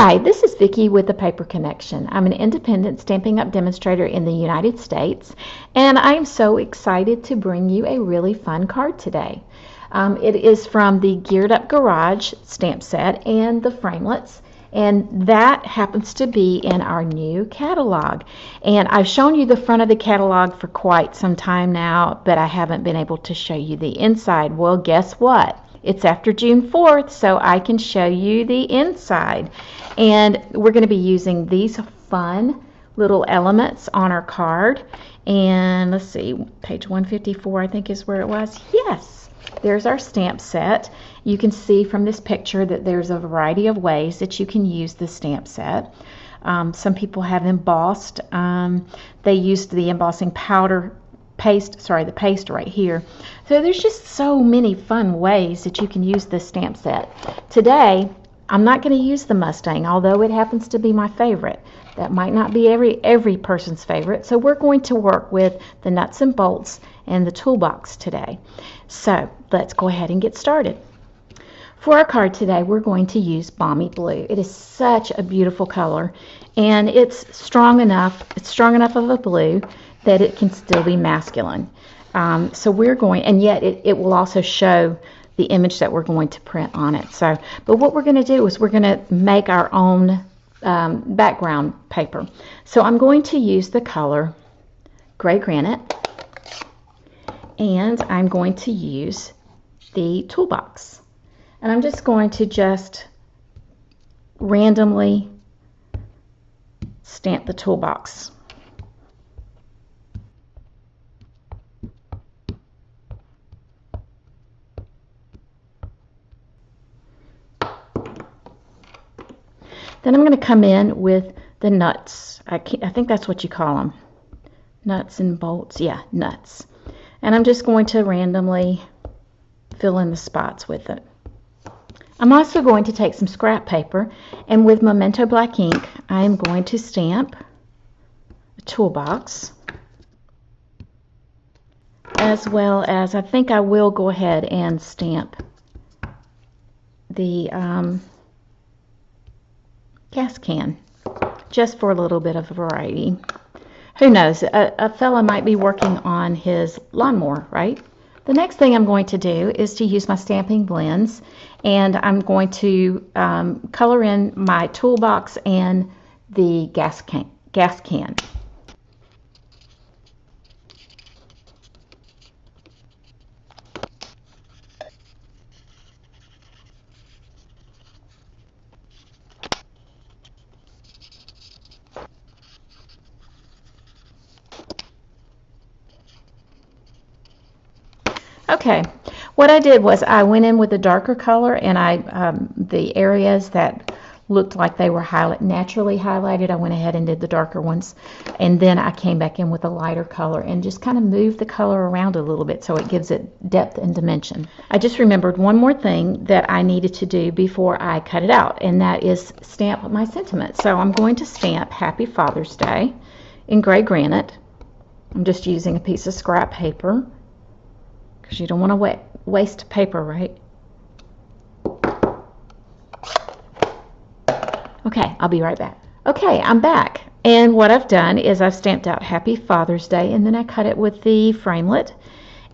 Hi, this is Vicki with the Paper Connection. I'm an independent Stampin' Up! Demonstrator in the United States, and I'm so excited to bring you a really fun card today. It is from the Geared Up Garage stamp set and the framelits, and that happens to be in our new catalog. And I've shown you the front of the catalog for quite some time now, but I haven't been able to show you the inside. Well, guess what? It's after June 4th, so I can show you the inside. And we're going to be using these fun little elements on our card. And let's see, page 154 I think is where it was. Yes, there's our stamp set. You can see from this picture that there's a variety of ways that you can use the stamp set. Some people have embossed. They used the embossing the paste right here. So there's just so many fun ways that you can use this stamp set. Today, I'm not going to use the Mustang, although it happens to be my favorite. That might not be every person's favorite. So we're going to work with the nuts and bolts and the toolbox today. So let's go ahead and get started. For our card today, we're going to use Balmy Blue. It is such a beautiful color, and it's strong enough of a blue that it can still be masculine. So we're going, and yet it will also show the image that we're going to print on it. So, but what we're going to do is we're going to make our own background paper. So I'm going to use the color Gray Granite, and I'm going to use the toolbox. And I'm just going to randomly stamp the toolbox. Then I'm going to come in with the nuts. I think that's what you call them. Nuts and bolts. Yeah, nuts. And I'm just going to randomly fill in the spots with it. I'm also going to take some scrap paper, and with Memento black ink, I am going to stamp a toolbox, as well as I think I will go ahead and stamp the gas can, just for a little bit of variety. Who knows, a fella might be working on his lawnmower, right? The next thing I'm going to do is to use my stamping blends, and I'm going to color in my toolbox and the gas can. Okay, what I did was I went in with a darker color, and the areas that looked like they were naturally highlighted, I went ahead and did the darker ones, and then I came back in with a lighter color and just kind of moved the color around a little bit so it gives it depth and dimension. I just remembered one more thing that I needed to do before I cut it out, and that is stamp my sentiments. So I'm going to stamp Happy Father's Day in Gray Granite. I'm just using a piece of scrap paper, because you don't want to waste paper, right? Okay, I'll be right back. Okay, I'm back. And what I've done is I've stamped out Happy Father's Day, and then I cut it with the framelit.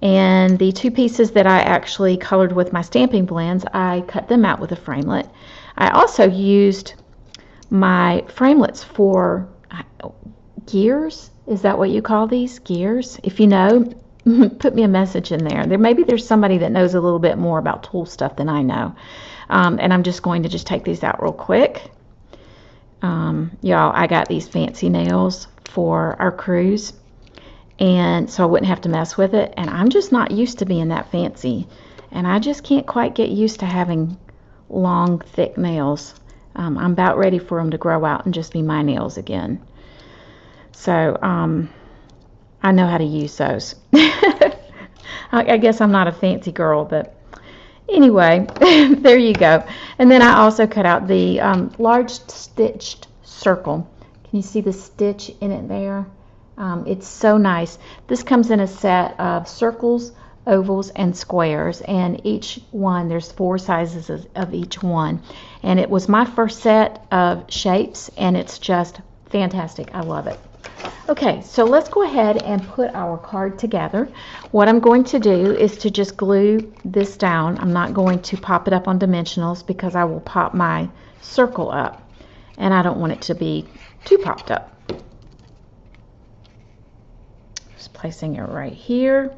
And the two pieces that I actually colored with my stamping blends, I cut them out with a framelit. I also used my framelits for gears. Is that what you call these? Gears? If you know, put me a message in there. Maybe there's somebody that knows a little bit more about tool stuff than I know. And I'm just going to take these out real quick. Y'all, I got these fancy nails for our cruise, and so I wouldn't have to mess with it. And I'm just not used to being that fancy, and I just can't quite get used to having long, thick nails. I'm about ready for them to grow out and just be my nails again. So I know how to use those. I guess I'm not a fancy girl, but anyway, there you go. And then I also cut out the large stitched circle. Can you see the stitch in it there? It's so nice. This comes in a set of circles ovals and squares, and each one, there's 4 sizes of each one, and it was my first set of shapes, and it's just fantastic. I love it. Okay, so let's go ahead and put our card together. What I'm going to do is to just glue this down. I'm not going to pop it up on dimensionals because I will pop my circle up, and I don't want it to be too popped up. Just placing it right here,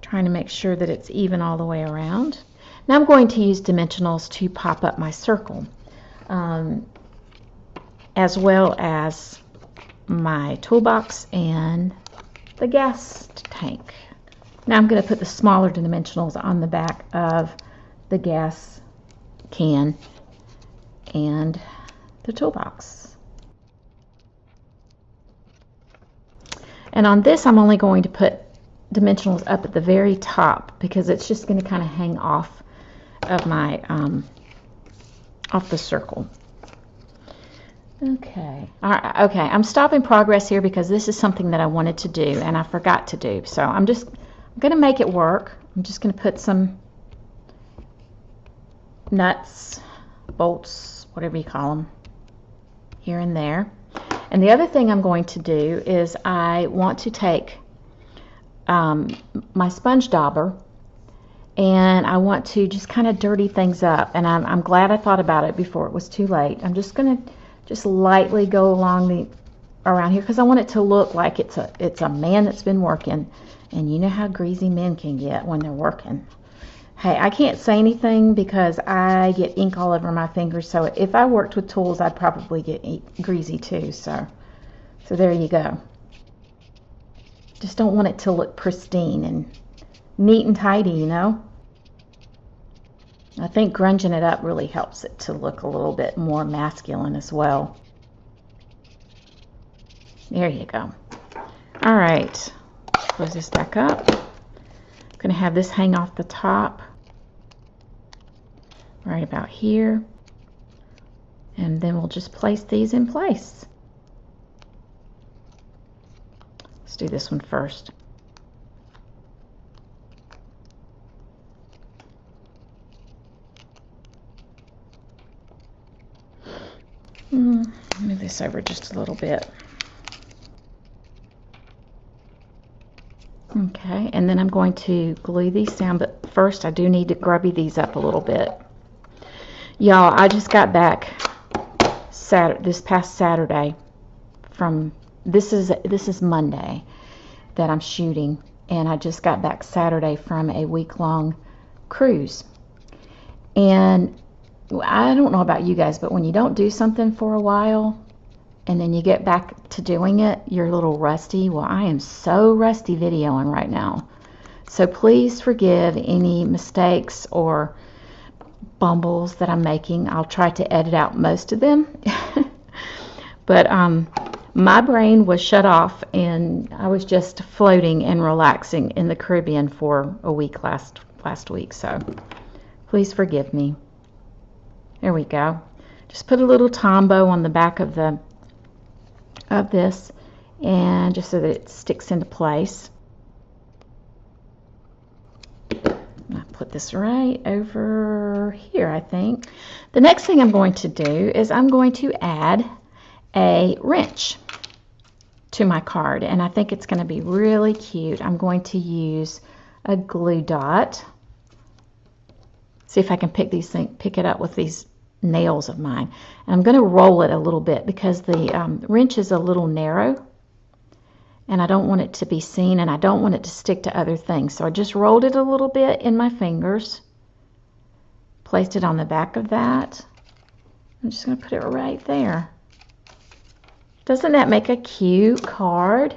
trying to make sure that it's even all the way around. Now I'm going to use dimensionals to pop up my circle, as well as my toolbox and the gas tank. Now I'm going to put the smaller dimensionals on the back of the gas can and the toolbox. And on this, I'm only going to put dimensionals up at the very top because it's just going to kind of hang off of my off the circle. Okay. All right. Okay. I'm stopping progress here because this is something that I wanted to do and I forgot to do. So I'm going to make it work. I'm just going to put some nuts, bolts, whatever you call them, here and there. And the other thing I'm going to do is I want to take my sponge dauber, and I want to just kind of dirty things up. And I'm glad I thought about it before it was too late. I'm just going to just lightly go along around here because I want it to look like it's a man that's been working. And you know how greasy men can get when they're working. Hey, I can't say anything because I get ink all over my fingers. So if I worked with tools, I'd probably get greasy too. So there you go. Just don't want it to look pristine and neat and tidy, you know. I think grunging it up really helps it to look a little bit more masculine as well. There you go. All right, close this back up. I'm going to have this hang off the top right about here, and then we'll just place these in place. Let's do this one first. Move this over just a little bit. Okay, and then I'm going to glue these down, but first I do need to grubby these up a little bit. Y'all, I just got back this past Saturday from, this is Monday that I'm shooting, and I just got back Saturday from a week-long cruise. And I don't know about you guys, but when you don't do something for a while and then you get back to doing it, you're a little rusty. Well, I am so rusty videoing right now. So please forgive any mistakes or bumbles that I'm making. I'll try to edit out most of them. But my brain was shut off and I was just floating and relaxing in the Caribbean for a week last week. So please forgive me. There we go. Just put a little Tombow on the back of this, and just so that it sticks into place. I'll put this right over here, I think. The next thing I'm going to do is I'm going to add a wrench to my card, and I think it's going to be really cute. I'm going to use a glue dot. See if I can pick it up with these nails of mine. And I'm going to roll it a little bit because the wrench is a little narrow and I don't want it to be seen and I don't want it to stick to other things. So I just rolled it a little bit in my fingers, placed it on the back of that. I'm just going to put it right there. Doesn't that make a cute card?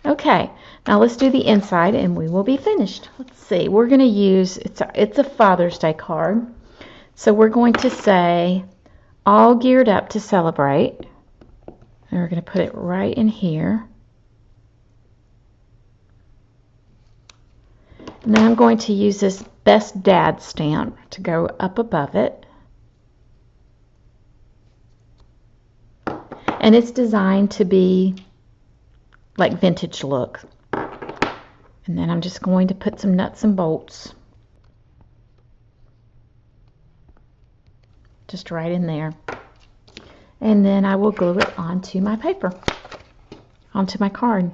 Okay, now let's do the inside and we will be finished. Let's see, we're going to use, it's a Father's Day card. So we're going to say, all geared up to celebrate. And we're going to put it right in here. And then I'm going to use this Best Dad stamp to go up above it. And it's designed to be like vintage look. And then I'm just going to put some nuts and bolts just right in there. And then I will glue it onto my paper, onto my card.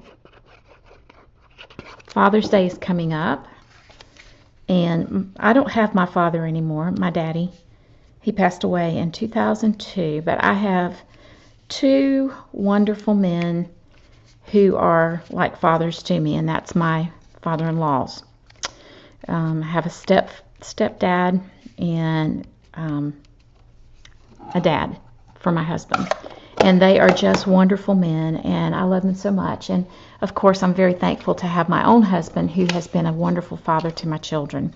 Father's Day is coming up, and I don't have my father anymore, my daddy. He passed away in 2002, but I have two wonderful men who are like fathers to me, and that's my father-in-laws. I have a stepdad and a dad for my husband, and they are just wonderful men, and I love them so much. And of course, I'm very thankful to have my own husband, who has been a wonderful father to my children.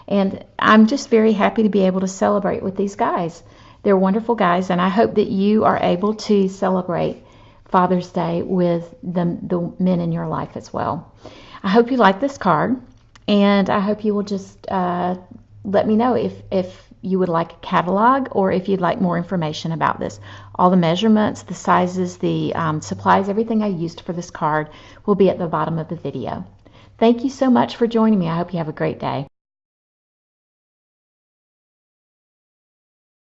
And I'm just very happy to be able to celebrate with these guys. They're wonderful guys, and I hope that you are able to celebrate Father's Day with the men in your life as well. I hope you like this card, and I hope you will just let me know if you would like a catalog or if you'd like more information about this. All the measurements, the sizes, the supplies, everything I used for this card will be at the bottom of the video. Thank you so much for joining me. I hope you have a great day.